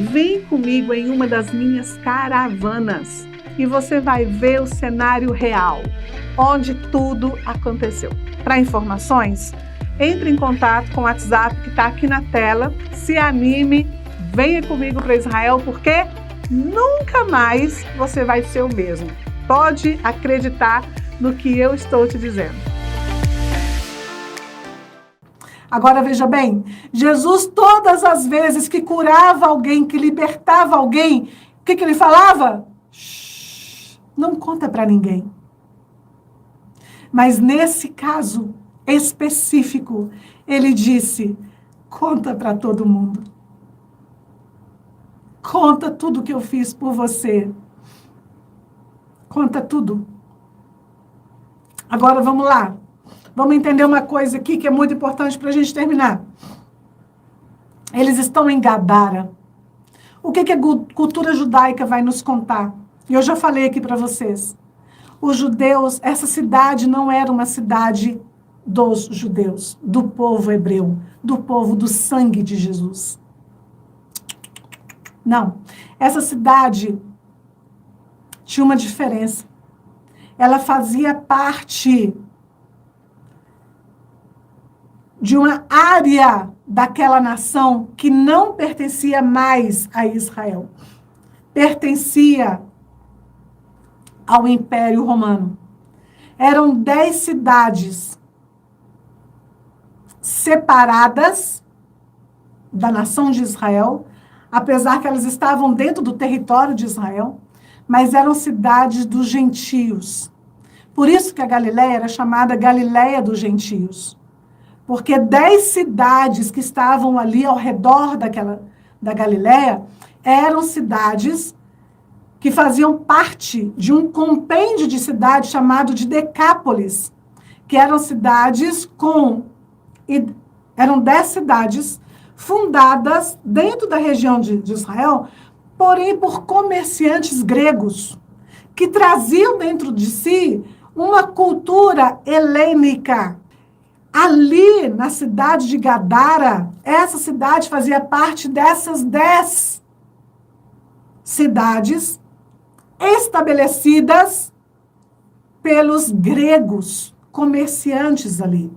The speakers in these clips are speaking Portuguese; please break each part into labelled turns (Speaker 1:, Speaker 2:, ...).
Speaker 1: Vem comigo em uma das minhas caravanas e você vai ver o cenário real, onde tudo aconteceu. Para informações, entre em contato com o WhatsApp que está aqui na tela, se anime, venha comigo para Israel, porque nunca mais você vai ser o mesmo. Pode acreditar no que eu estou te dizendo.
Speaker 2: Agora veja bem, Jesus todas as vezes que curava alguém, que libertava alguém, o que ele falava? Não conta para ninguém. Mas nesse caso específico, ele disse, conta para todo mundo. Conta tudo que eu fiz por você. Conta tudo. Agora vamos lá. Vamos entender uma coisa aqui que é muito importante para a gente terminar. Eles estão em Gadara. O que a cultura judaica vai nos contar? E eu já falei aqui para vocês. Os judeus, essa cidade não era uma cidade dos judeus, do povo hebreu, do povo do sangue de Jesus. Não. Essa cidade tinha uma diferença. Ela fazia parte de uma área daquela nação que não pertencia mais a Israel. Pertencia ao Império Romano. Eram 10 cidades separadas da nação de Israel, apesar que elas estavam dentro do território de Israel, mas eram cidades dos gentios. Por isso que a Galileia era chamada Galileia dos gentios. Porque 10 cidades que estavam ali ao redor da Galileia eram cidades que faziam parte de um compêndio de cidades chamado de Decápolis, que eram cidades eram 10 cidades fundadas dentro da região de Israel, porém por comerciantes gregos, que traziam dentro de si uma cultura helênica. Ali, na cidade de Gadara, essa cidade fazia parte dessas 10 cidades estabelecidas pelos gregos, comerciantes ali.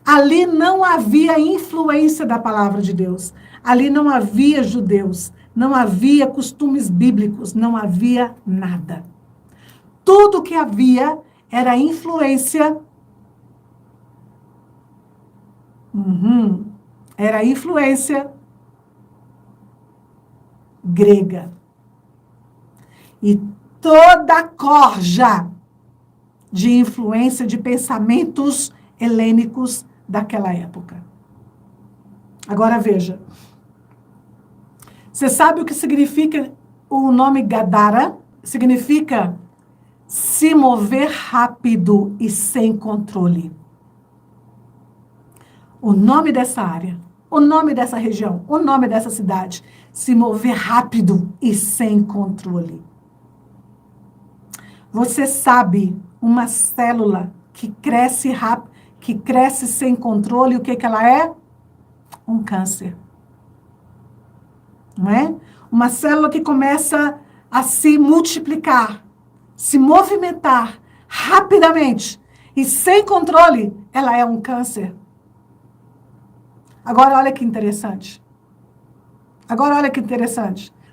Speaker 2: Ali não havia influência da palavra de Deus. Ali não havia judeus, não havia costumes bíblicos, não havia nada. Tudo que havia era influência Era influência grega. E toda a corja de influência de pensamentos helênicos daquela época. Agora veja. Você sabe o que significa o nome Gadara? Significa se mover rápido e sem controle. O nome dessa área, o nome dessa região, o nome dessa cidade, se mover rápido e sem controle. Você sabe uma célula que cresce rápido, que cresce sem controle, o que ela é? Um câncer. Não é? Uma célula que começa a se multiplicar, se movimentar rapidamente e sem controle, ela é um câncer. Agora, olha que interessante.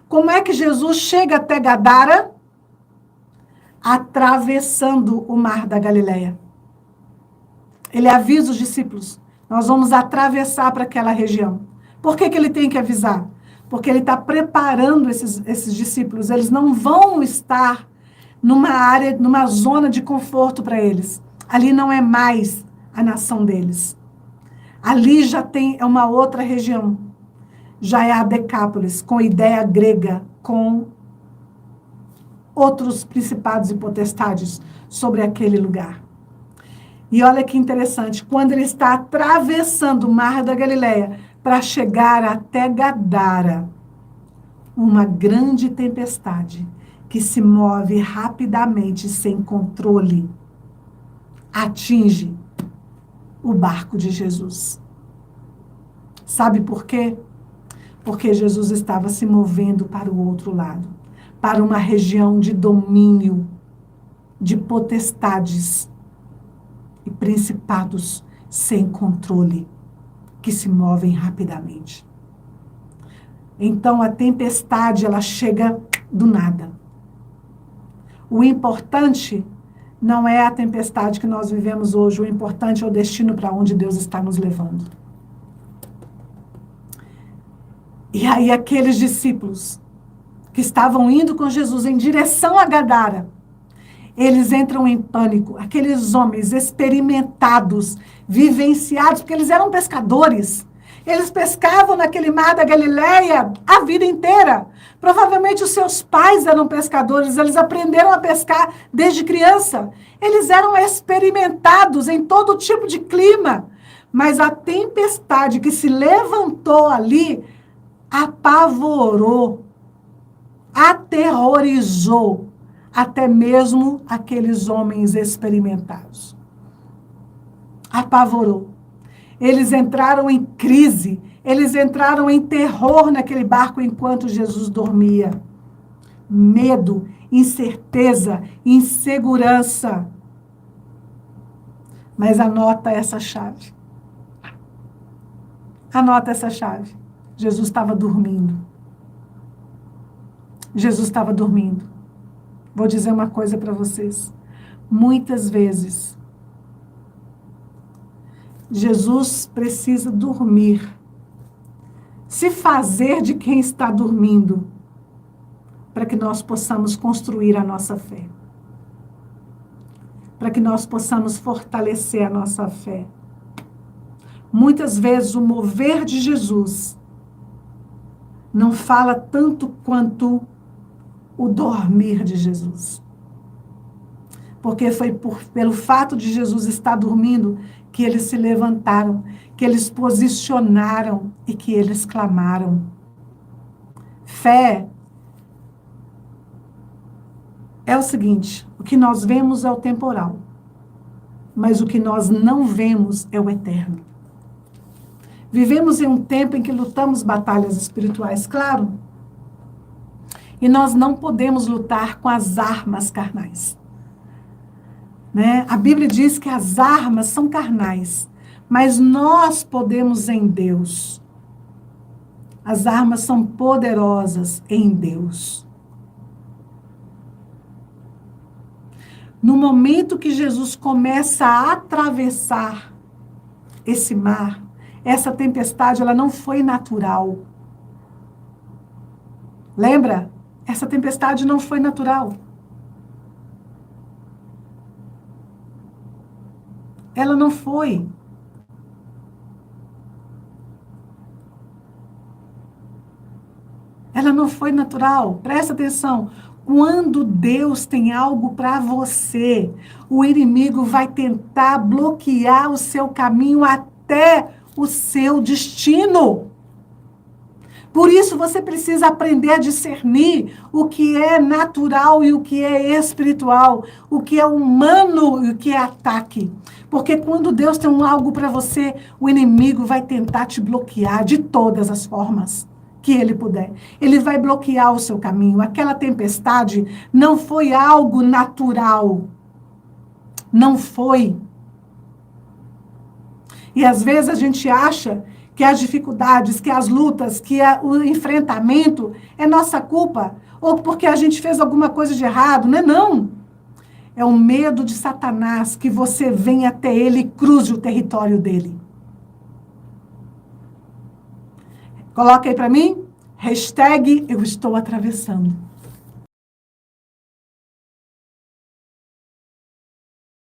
Speaker 2: Como é que Jesus chega até Gadara? Atravessando o mar da Galileia. Ele avisa os discípulos. Nós vamos atravessar para aquela região. Por que ele tem que avisar? Porque ele está preparando esses discípulos. Eles não vão estar numa zona de conforto para eles. Ali não é mais a nação deles. Ali já é uma outra região. Já é a Decápolis, com ideia grega, com outros principados e potestades sobre aquele lugar. E olha que interessante, quando ele está atravessando o mar da Galileia para chegar até Gadara, uma grande tempestade que se move rapidamente, sem controle, atinge o barco de Jesus. Sabe por quê? Porque Jesus estava se movendo para o outro lado, para uma região de domínio, de potestades e principados sem controle, que se movem rapidamente. Então a tempestade, ela chega do nada. O importante não é a tempestade que nós vivemos hoje, o importante é o destino para onde Deus está nos levando. E aí aqueles discípulos que estavam indo com Jesus em direção a Gadara, eles entram em pânico. Aqueles homens experimentados, vivenciados, porque eles eram pescadores. Eles pescavam naquele mar da Galileia a vida inteira. Provavelmente os seus pais eram pescadores, eles aprenderam a pescar desde criança. Eles eram experimentados em todo tipo de clima. Mas a tempestade que se levantou ali apavorou, aterrorizou até mesmo aqueles homens experimentados. Apavorou. Eles entraram em crise, eles entraram em terror naquele barco enquanto Jesus dormia. Medo, incerteza, insegurança. Mas anota essa chave. Anota essa chave. Jesus estava dormindo. Jesus estava dormindo. Vou dizer uma coisa para vocês. Muitas vezes, Jesus precisa dormir. Se fazer de quem está dormindo, para que nós possamos construir a nossa fé. Para que nós possamos fortalecer a nossa fé. Muitas vezes o mover de Jesus não fala tanto quanto o dormir de Jesus. Porque foi pelo fato de Jesus estar dormindo que eles se levantaram, que eles posicionaram e que eles clamaram. Fé é o seguinte, o que nós vemos é o temporal, mas o que nós não vemos é o eterno. Vivemos em um tempo em que lutamos batalhas espirituais, claro, e nós não podemos lutar com as armas carnais. Né? A Bíblia diz que as armas são carnais, mas nós podemos em Deus. As armas são poderosas em Deus. No momento que Jesus começa a atravessar esse mar, essa tempestade, ela não foi natural. Lembra? Essa tempestade não foi natural. Ela não foi. Ela não foi natural. Presta atenção. Quando Deus tem algo para você, o inimigo vai tentar bloquear o seu caminho até o seu destino. Por isso você precisa aprender a discernir o que é natural e o que é espiritual, o que é humano e o que é ataque. Porque quando Deus tem algo para você, o inimigo vai tentar te bloquear de todas as formas que ele puder. Ele vai bloquear o seu caminho. Aquela tempestade não foi algo natural. Não foi. E às vezes a gente acha que as dificuldades, que as lutas, que o enfrentamento é nossa culpa, ou porque a gente fez alguma coisa de errado. Não é não. É o medo de Satanás que você venha até ele e cruze o território dele. Coloca aí para mim, hashtag eu estou atravessando.